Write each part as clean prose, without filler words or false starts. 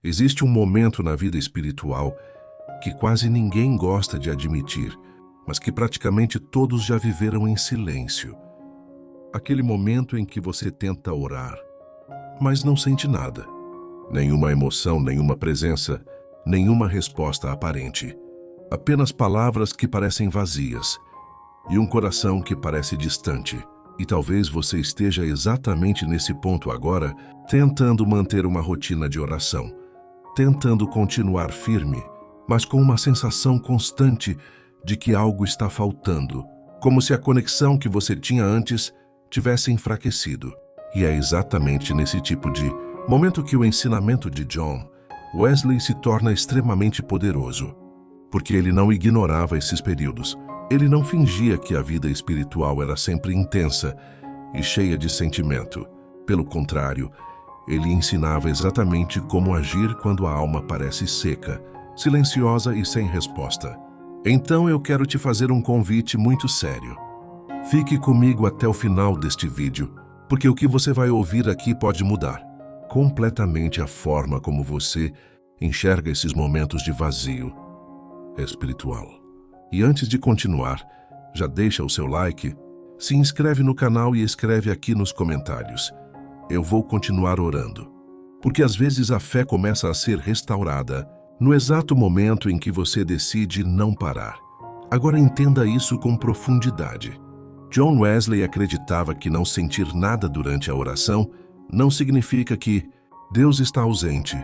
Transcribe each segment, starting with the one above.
Existe um momento na vida espiritual que quase ninguém gosta de admitir, mas que praticamente todos já viveram em silêncio. Aquele momento em que você tenta orar, mas não sente nada. Nenhuma emoção, nenhuma presença, nenhuma resposta aparente. Apenas palavras que parecem vazias e um coração que parece distante. E talvez você esteja exatamente nesse ponto agora, tentando manter uma rotina de oração, tentando continuar firme, mas com uma sensação constante de que algo está faltando, como se a conexão que você tinha antes tivesse enfraquecido. E é exatamente nesse tipo de momento que o ensinamento de John Wesley se torna extremamente poderoso, porque ele não ignorava esses períodos. Ele não fingia que a vida espiritual era sempre intensa e cheia de sentimento. Pelo contrário, ele ensinava exatamente como agir quando a alma parece seca, silenciosa e sem resposta. Então eu quero te fazer um convite muito sério. Fique comigo até o final deste vídeo, porque o que você vai ouvir aqui pode mudar completamente a forma como você enxerga esses momentos de vazio espiritual. E antes de continuar, já deixa o seu like, se inscreve no canal e escreve aqui nos comentários. Eu vou continuar orando, porque às vezes a fé começa a ser restaurada no exato momento em que você decide não parar. Agora entenda isso com profundidade. John Wesley acreditava que não sentir nada durante a oração não significa que Deus está ausente.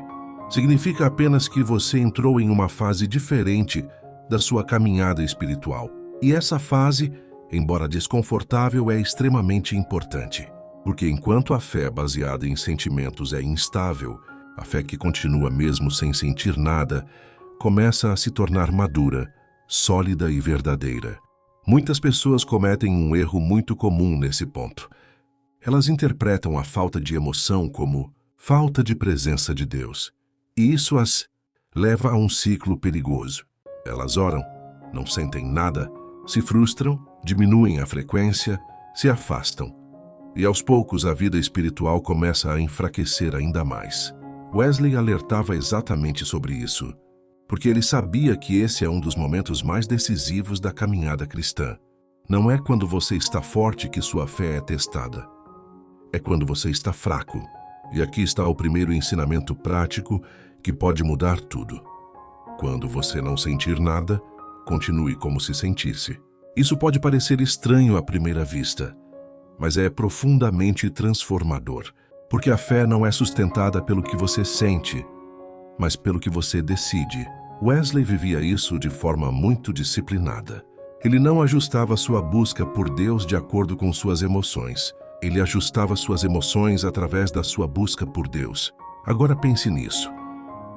Significa apenas que você entrou em uma fase diferente da sua caminhada espiritual. E essa fase, embora desconfortável, é extremamente importante. Porque enquanto a fé baseada em sentimentos é instável, a fé que continua mesmo sem sentir nada, começa a se tornar madura, sólida e verdadeira. Muitas pessoas cometem um erro muito comum nesse ponto. Elas interpretam a falta de emoção como falta de presença de Deus. E isso as leva a um ciclo perigoso. Elas oram, não sentem nada, se frustram, diminuem a frequência, se afastam. E aos poucos a vida espiritual começa a enfraquecer ainda mais. Wesley alertava exatamente sobre isso, porque ele sabia que esse é um dos momentos mais decisivos da caminhada cristã. Não é quando você está forte que sua fé é testada. É quando você está fraco. E aqui está o primeiro ensinamento prático que pode mudar tudo. Quando você não sentir nada, continue como se sentisse. Isso pode parecer estranho à primeira vista, mas é profundamente transformador, porque a fé não é sustentada pelo que você sente, mas pelo que você decide. Wesley vivia isso de forma muito disciplinada. Ele não ajustava sua busca por Deus de acordo com suas emoções. Ele ajustava suas emoções através da sua busca por Deus. Agora pense nisso.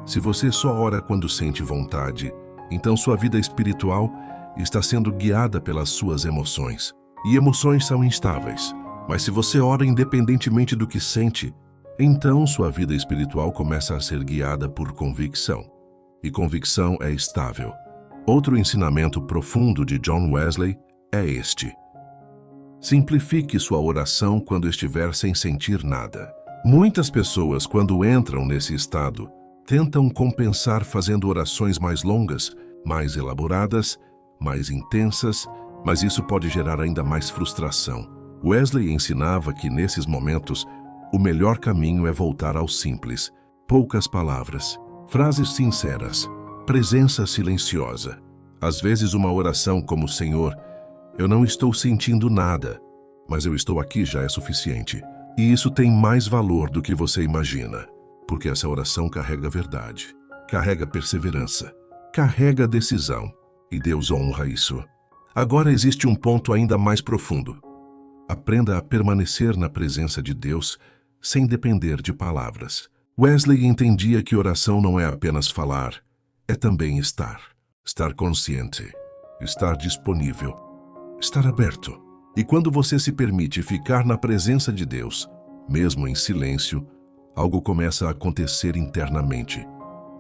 Se você só ora quando sente vontade, então sua vida espiritual está sendo guiada pelas suas emoções. E emoções são instáveis. Mas se você ora independentemente do que sente, então sua vida espiritual começa a ser guiada por convicção. E convicção é estável. Outro ensinamento profundo de John Wesley é este: simplifique sua oração quando estiver sem sentir nada. Muitas pessoas, quando entram nesse estado, tentam compensar fazendo orações mais longas, mais elaboradas, mais intensas, mas isso pode gerar ainda mais frustração. Wesley ensinava que, nesses momentos, o melhor caminho é voltar ao simples. Poucas palavras, frases sinceras, presença silenciosa. Às vezes uma oração como Senhor, eu não estou sentindo nada, mas eu estou aqui já é suficiente. E isso tem mais valor do que você imagina, porque essa oração carrega verdade, carrega perseverança, carrega decisão, e Deus honra isso. Agora existe um ponto ainda mais profundo. Aprenda a permanecer na presença de Deus sem depender de palavras. Wesley entendia que oração não é apenas falar, é também estar. Estar consciente, estar disponível, estar aberto. E quando você se permite ficar na presença de Deus, mesmo em silêncio, algo começa a acontecer internamente,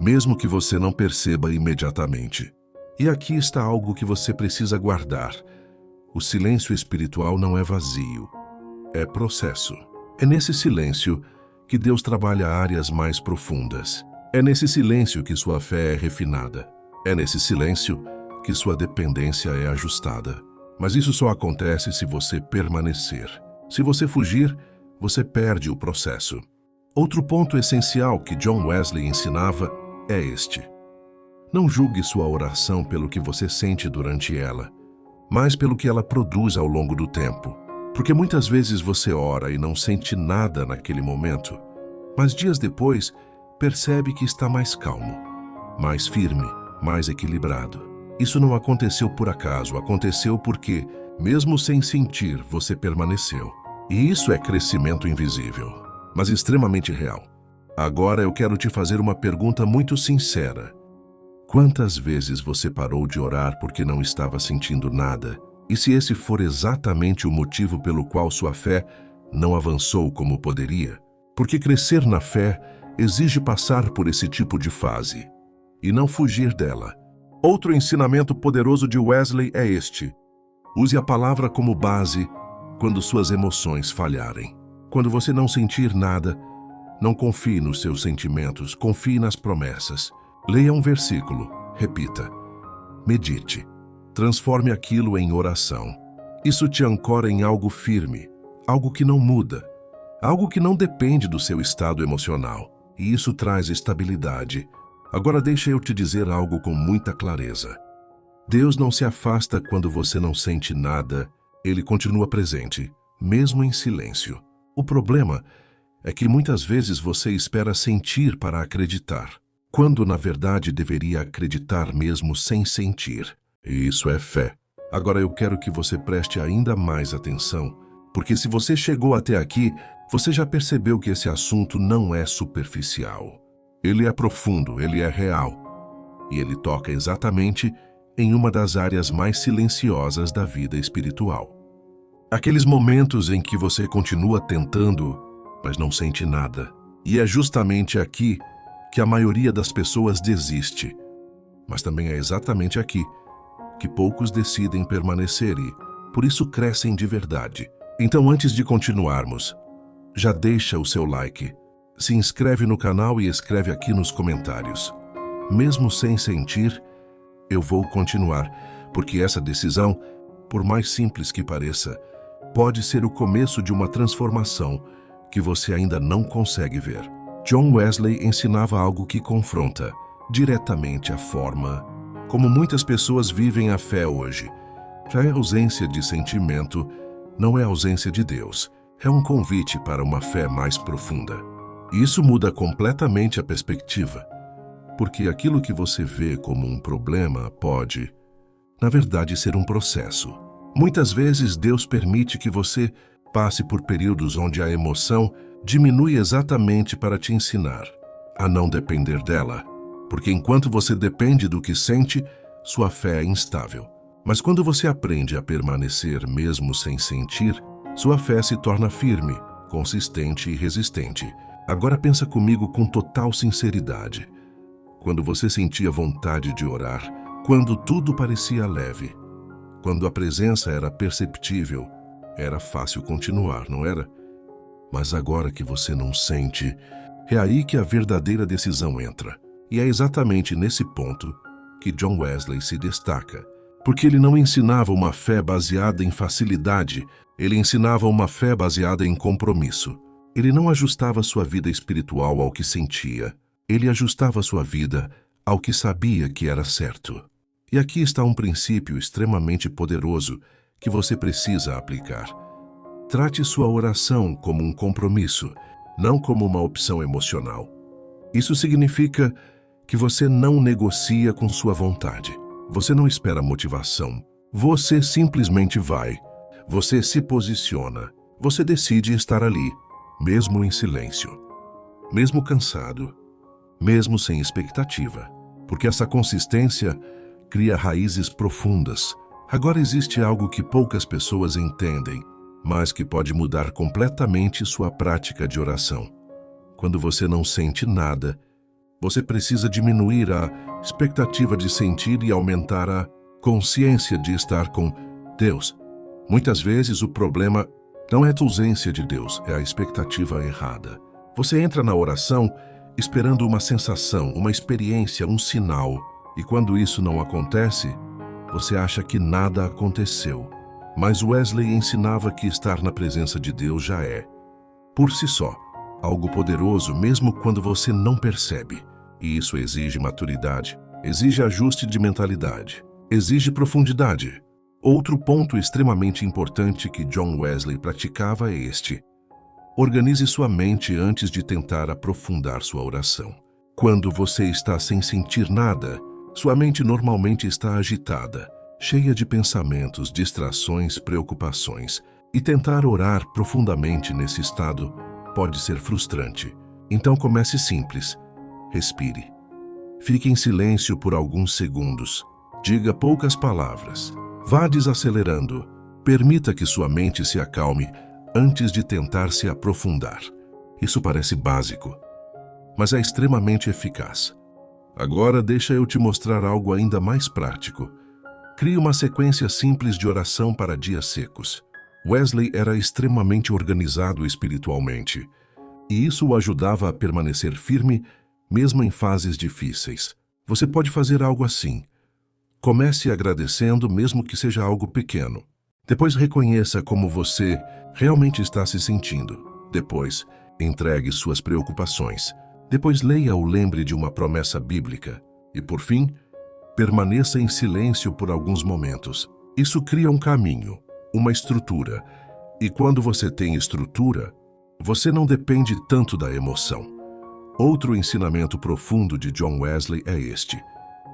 mesmo que você não perceba imediatamente. E aqui está algo que você precisa guardar. O silêncio espiritual não é vazio, é processo. É nesse silêncio que Deus trabalha áreas mais profundas. É nesse silêncio que sua fé é refinada. É nesse silêncio que sua dependência é ajustada. Mas isso só acontece se você permanecer. Se você fugir, você perde o processo. Outro ponto essencial que John Wesley ensinava é este: não julgue sua oração pelo que você sente durante ela, mas pelo que ela produz ao longo do tempo. Porque muitas vezes você ora e não sente nada naquele momento, mas dias depois percebe que está mais calmo, mais firme, mais equilibrado. Isso não aconteceu por acaso, aconteceu porque, mesmo sem sentir, você permaneceu. E isso é crescimento invisível, mas extremamente real. Agora eu quero te fazer uma pergunta muito sincera. Quantas vezes você parou de orar porque não estava sentindo nada? E se esse for exatamente o motivo pelo qual sua fé não avançou como poderia? Porque crescer na fé exige passar por esse tipo de fase e não fugir dela. Outro ensinamento poderoso de Wesley é este: use a palavra como base quando suas emoções falharem. Quando você não sentir nada, não confie nos seus sentimentos, confie nas promessas. Leia um versículo, repita, medite, transforme aquilo em oração. Isso te ancora em algo firme, algo que não muda, algo que não depende do seu estado emocional. E isso traz estabilidade. Agora deixa eu te dizer algo com muita clareza. Deus não se afasta quando você não sente nada, Ele continua presente, mesmo em silêncio. O problema é que muitas vezes você espera sentir para acreditar, quando na verdade deveria acreditar mesmo sem sentir. E isso é fé. Agora eu quero que você preste ainda mais atenção, porque se você chegou até aqui, você já percebeu que esse assunto não é superficial. Ele é profundo, ele é real. E ele toca exatamente em uma das áreas mais silenciosas da vida espiritual. Aqueles momentos em que você continua tentando, mas não sente nada. E é justamente aqui que a maioria das pessoas desiste. Mas também é exatamente aqui que poucos decidem permanecer e, por isso, crescem de verdade. Então, antes de continuarmos, já deixa o seu like, se inscreve no canal e escreve aqui nos comentários. Mesmo sem sentir, eu vou continuar, porque essa decisão, por mais simples que pareça, pode ser o começo de uma transformação que você ainda não consegue ver. John Wesley ensinava algo que confronta diretamente a forma como muitas pessoas vivem a fé hoje. Já a ausência de sentimento não é ausência de Deus, é um convite para uma fé mais profunda. Isso muda completamente a perspectiva, porque aquilo que você vê como um problema pode, na verdade, ser um processo. Muitas vezes Deus permite que você passe por períodos onde a emoção diminui exatamente para te ensinar a não depender dela, porque enquanto você depende do que sente, sua fé é instável. Mas quando você aprende a permanecer mesmo sem sentir, sua fé se torna firme, consistente e resistente. Agora pensa comigo com total sinceridade. Quando você sentia vontade de orar, quando tudo parecia leve, quando a presença era perceptível, era fácil continuar, não era? Mas agora que você não sente, é aí que a verdadeira decisão entra. E é exatamente nesse ponto que John Wesley se destaca. Porque ele não ensinava uma fé baseada em facilidade, ele ensinava uma fé baseada em compromisso. Ele não ajustava sua vida espiritual ao que sentia, ele ajustava sua vida ao que sabia que era certo. E aqui está um princípio extremamente poderoso que você precisa aplicar. Trate sua oração como um compromisso, não como uma opção emocional. Isso significa que você não negocia com sua vontade. Você não espera motivação. Você simplesmente vai. Você se posiciona. Você decide estar ali, mesmo em silêncio, mesmo cansado, mesmo sem expectativa. Porque essa consistência cria raízes profundas. Agora existe algo que poucas pessoas entendem, mas que pode mudar completamente sua prática de oração. Quando você não sente nada, você precisa diminuir a expectativa de sentir e aumentar a consciência de estar com Deus. Muitas vezes o problema não é a ausência de Deus, é a expectativa errada. Você entra na oração esperando uma sensação, uma experiência, um sinal. E quando isso não acontece, você acha que nada aconteceu. Mas Wesley ensinava que estar na presença de Deus já é, por si só, algo poderoso mesmo quando você não percebe. E isso exige maturidade, exige ajuste de mentalidade, exige profundidade. Outro ponto extremamente importante que John Wesley praticava é este: organize sua mente antes de tentar aprofundar sua oração. Quando você está sem sentir nada, sua mente normalmente está agitada, cheia de pensamentos, distrações, preocupações. E tentar orar profundamente nesse estado pode ser frustrante. Então comece simples. Respire. Fique em silêncio por alguns segundos. Diga poucas palavras. Vá desacelerando. Permita que sua mente se acalme antes de tentar se aprofundar. Isso parece básico, mas é extremamente eficaz. Agora deixa eu te mostrar algo ainda mais prático. Crie uma sequência simples de oração para dias secos. Wesley era extremamente organizado espiritualmente, e isso o ajudava a permanecer firme mesmo em fases difíceis. Você pode fazer algo assim. Comece agradecendo, mesmo que seja algo pequeno. Depois reconheça como você realmente está se sentindo. Depois, entregue suas preocupações. Depois leia ou lembre de uma promessa bíblica. E por fim, permaneça em silêncio por alguns momentos. Isso cria um caminho, uma estrutura. E quando você tem estrutura, você não depende tanto da emoção. Outro ensinamento profundo de John Wesley é este: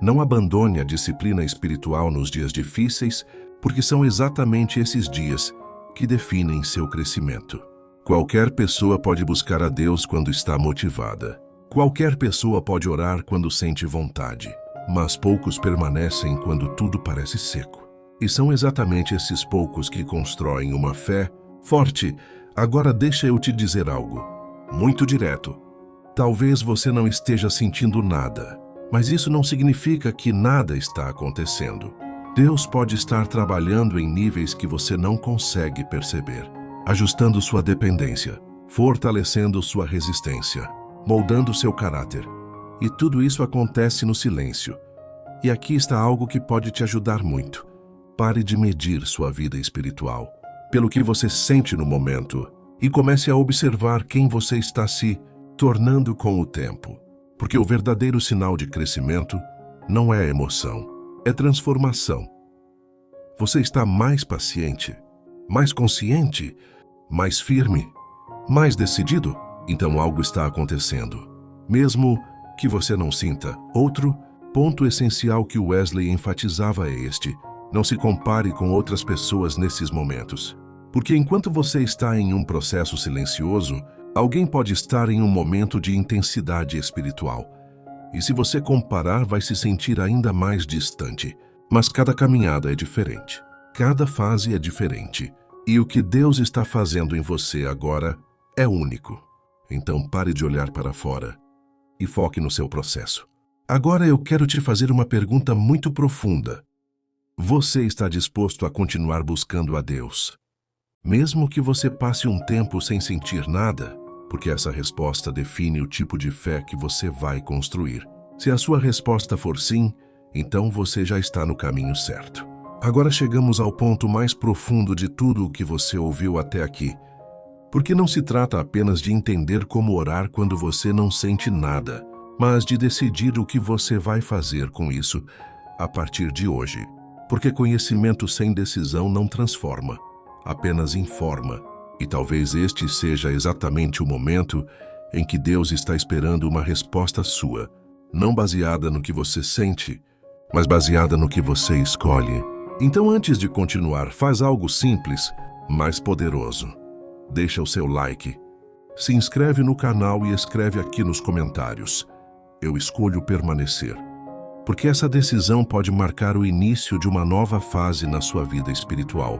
não abandone a disciplina espiritual nos dias difíceis, porque são exatamente esses dias que definem seu crescimento. Qualquer pessoa pode buscar a Deus quando está motivada. Qualquer pessoa pode orar quando sente vontade. Mas poucos permanecem quando tudo parece seco. E são exatamente esses poucos que constroem uma fé forte. Agora deixa eu te dizer algo muito direto. Talvez você não esteja sentindo nada, mas isso não significa que nada está acontecendo. Deus pode estar trabalhando em níveis que você não consegue perceber, ajustando sua dependência, fortalecendo sua resistência, moldando seu caráter. E tudo isso acontece no silêncio. E aqui está algo que pode te ajudar muito. Pare de medir sua vida espiritual pelo que você sente no momento e comece a observar quem você está se tornando com o tempo. Porque o verdadeiro sinal de crescimento não é emoção, é transformação. Você está mais paciente, mais consciente, mais firme, mais decidido? Então algo está acontecendo, mesmo que você não sinta. Outro ponto essencial que Wesley enfatizava é este: não se compare com outras pessoas nesses momentos. Porque enquanto você está em um processo silencioso, alguém pode estar em um momento de intensidade espiritual. E se você comparar, vai se sentir ainda mais distante. Mas cada caminhada é diferente. Cada fase é diferente. E o que Deus está fazendo em você agora é único. Então pare de olhar para fora e foque no seu processo. Agora eu quero te fazer uma pergunta muito profunda. Você está disposto a continuar buscando a Deus, mesmo que você passe um tempo sem sentir nada? Porque essa resposta define o tipo de fé que você vai construir. Se a sua resposta for sim, então você já está no caminho certo. Agora chegamos ao ponto mais profundo de tudo o que você ouviu até aqui. Porque não se trata apenas de entender como orar quando você não sente nada, mas de decidir o que você vai fazer com isso a partir de hoje. Porque conhecimento sem decisão não transforma, apenas informa. E talvez este seja exatamente o momento em que Deus está esperando uma resposta sua, não baseada no que você sente, mas baseada no que você escolhe. Então, antes de continuar, faz algo simples, mas poderoso. Deixa o seu like, se inscreve no canal e escreve aqui nos comentários: eu escolho permanecer. Porque essa decisão pode marcar o início de uma nova fase na sua vida espiritual.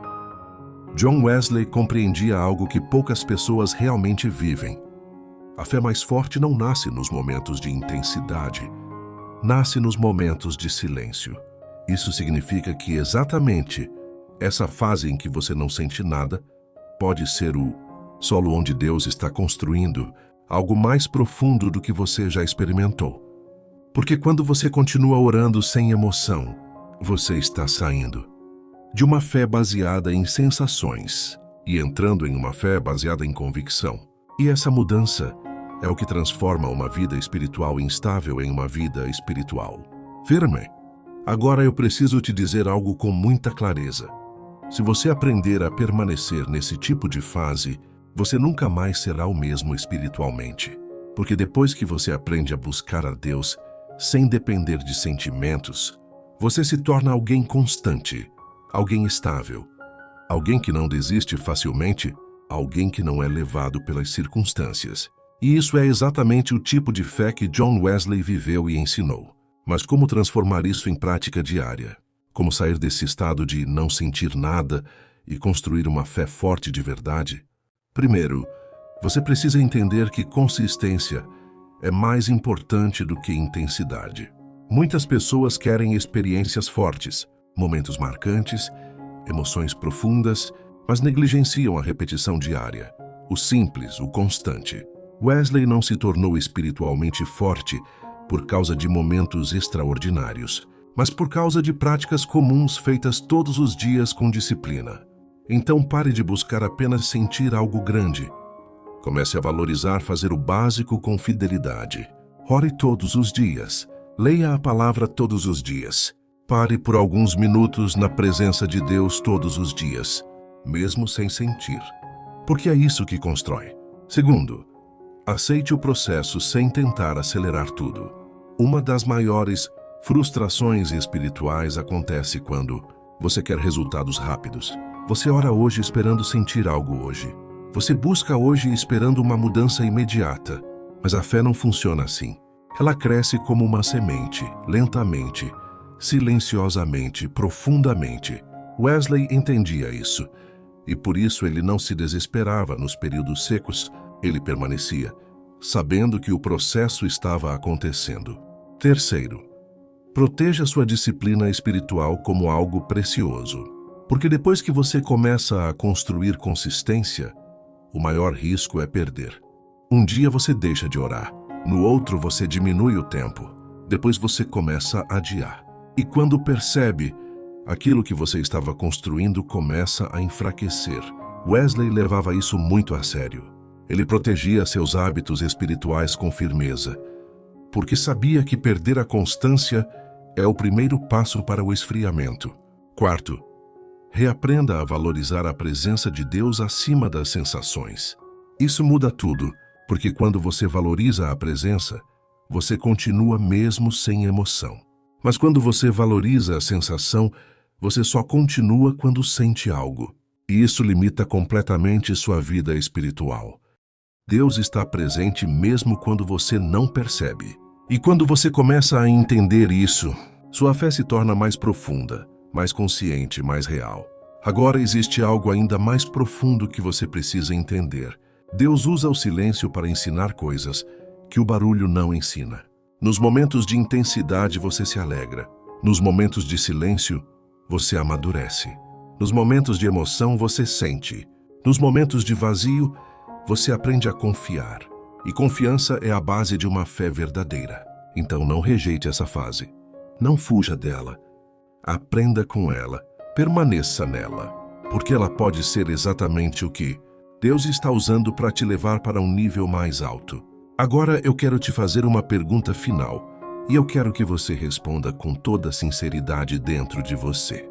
John Wesley compreendia algo que poucas pessoas realmente vivem. A fé mais forte não nasce nos momentos de intensidade, nasce nos momentos de silêncio. Isso significa que exatamente essa fase em que você não sente nada pode ser o solo onde Deus está construindo algo mais profundo do que você já experimentou. Porque quando você continua orando sem emoção, você está saindo de uma fé baseada em sensações e entrando em uma fé baseada em convicção. E essa mudança é o que transforma uma vida espiritual instável em uma vida espiritual firme. Agora eu preciso te dizer algo com muita clareza. Se você aprender a permanecer nesse tipo de fase, você nunca mais será o mesmo espiritualmente. Porque depois que você aprende a buscar a Deus sem depender de sentimentos, você se torna alguém constante, alguém estável, alguém que não desiste facilmente, alguém que não é levado pelas circunstâncias. E isso é exatamente o tipo de fé que John Wesley viveu e ensinou. Mas como transformar isso em prática diária? Como sair desse estado de não sentir nada e construir uma fé forte de verdade? Primeiro, você precisa entender que consistência é mais importante do que intensidade. Muitas pessoas querem experiências fortes, momentos marcantes, emoções profundas, mas negligenciam a repetição diária, o simples, o constante. Wesley não se tornou espiritualmente forte por causa de momentos extraordinários, mas por causa de práticas comuns feitas todos os dias com disciplina. Então pare de buscar apenas sentir algo grande. Comece a valorizar fazer o básico com fidelidade. Ore todos os dias. Leia a palavra todos os dias. Pare por alguns minutos na presença de Deus todos os dias, mesmo sem sentir. Porque é isso que constrói. Segundo, aceite o processo sem tentar acelerar tudo. Uma das maiores frustrações espirituais acontece quando você quer resultados rápidos. Você ora hoje esperando sentir algo hoje. Você busca hoje esperando uma mudança imediata. Mas a fé não funciona assim. Ela cresce como uma semente, lentamente, silenciosamente, profundamente. Wesley entendia isso. E por isso ele não se desesperava nos períodos secos. Ele permanecia, sabendo que o processo estava acontecendo. Terceiro, proteja sua disciplina espiritual como algo precioso. Porque depois que você começa a construir consistência, o maior risco é perder. Um dia você deixa de orar, no outro você diminui o tempo, depois você começa a adiar. E quando percebe, aquilo que você estava construindo começa a enfraquecer. Wesley levava isso muito a sério. Ele protegia seus hábitos espirituais com firmeza, porque sabia que perder a constância é o primeiro passo para o esfriamento. Quarto, reaprenda a valorizar a presença de Deus acima das sensações. Isso muda tudo, porque quando você valoriza a presença, você continua mesmo sem emoção. Mas quando você valoriza a sensação, você só continua quando sente algo. E isso limita completamente sua vida espiritual. Deus está presente mesmo quando você não percebe. E quando você começa a entender isso, sua fé se torna mais profunda, mais consciente, mais real. Agora existe algo ainda mais profundo que você precisa entender. Deus usa o silêncio para ensinar coisas que o barulho não ensina. Nos momentos de intensidade você se alegra. Nos momentos de silêncio, você amadurece. Nos momentos de emoção você sente. Nos momentos de vazio, você aprende a confiar. E confiança é a base de uma fé verdadeira. Então não rejeite essa fase. Não fuja dela. Aprenda com ela. Permaneça nela. Porque ela pode ser exatamente o que Deus está usando para te levar para um nível mais alto. Agora eu quero te fazer uma pergunta final. E eu quero que você responda com toda a sinceridade dentro de você.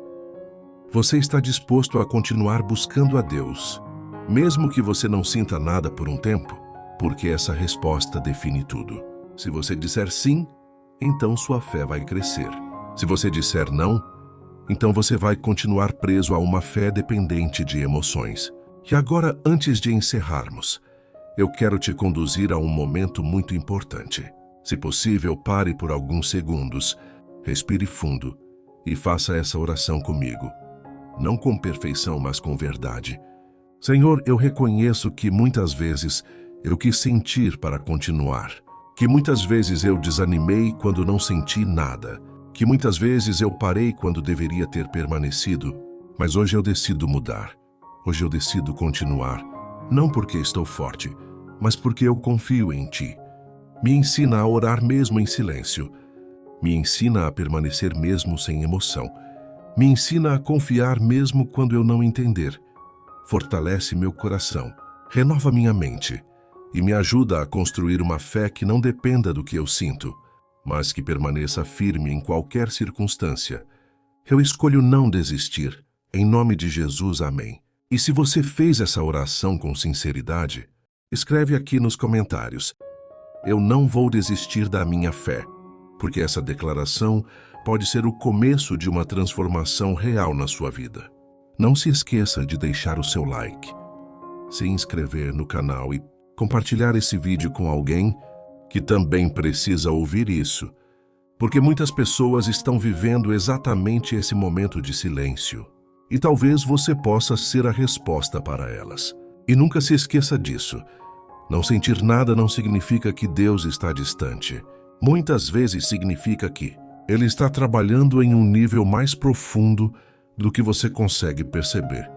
Você está disposto a continuar buscando a Deus, mesmo que você não sinta nada por um tempo? Porque essa resposta define tudo. Se você disser sim, então sua fé vai crescer. Se você disser não, então você vai continuar preso a uma fé dependente de emoções. E agora, antes de encerrarmos, eu quero te conduzir a um momento muito importante. Se possível, pare por alguns segundos, respire fundo e faça essa oração comigo. Não com perfeição, mas com verdade. Senhor, eu reconheço que muitas vezes eu quis sentir para continuar, que muitas vezes eu desanimei quando não senti nada, que muitas vezes eu parei quando deveria ter permanecido, mas hoje eu decido mudar. Hoje eu decido continuar, não porque estou forte, mas porque eu confio em Ti. Me ensina a orar mesmo em silêncio. Me ensina a permanecer mesmo sem emoção. Me ensina a confiar mesmo quando eu não entender. Fortalece meu coração, renova minha mente e me ajuda a construir uma fé que não dependa do que eu sinto, mas que permaneça firme em qualquer circunstância. Eu escolho não desistir. Em nome de Jesus, amém. E se você fez essa oração com sinceridade, escreve aqui nos comentários: eu não vou desistir da minha fé, porque essa declaração pode ser o começo de uma transformação real na sua vida. Não se esqueça de deixar o seu like, se inscrever no canal e compartilhar esse vídeo com alguém que também precisa ouvir isso, porque muitas pessoas estão vivendo exatamente esse momento de silêncio. E talvez você possa ser a resposta para elas. E nunca se esqueça disso. Não sentir nada não significa que Deus está distante. Muitas vezes significa que Ele está trabalhando em um nível mais profundo do que você consegue perceber.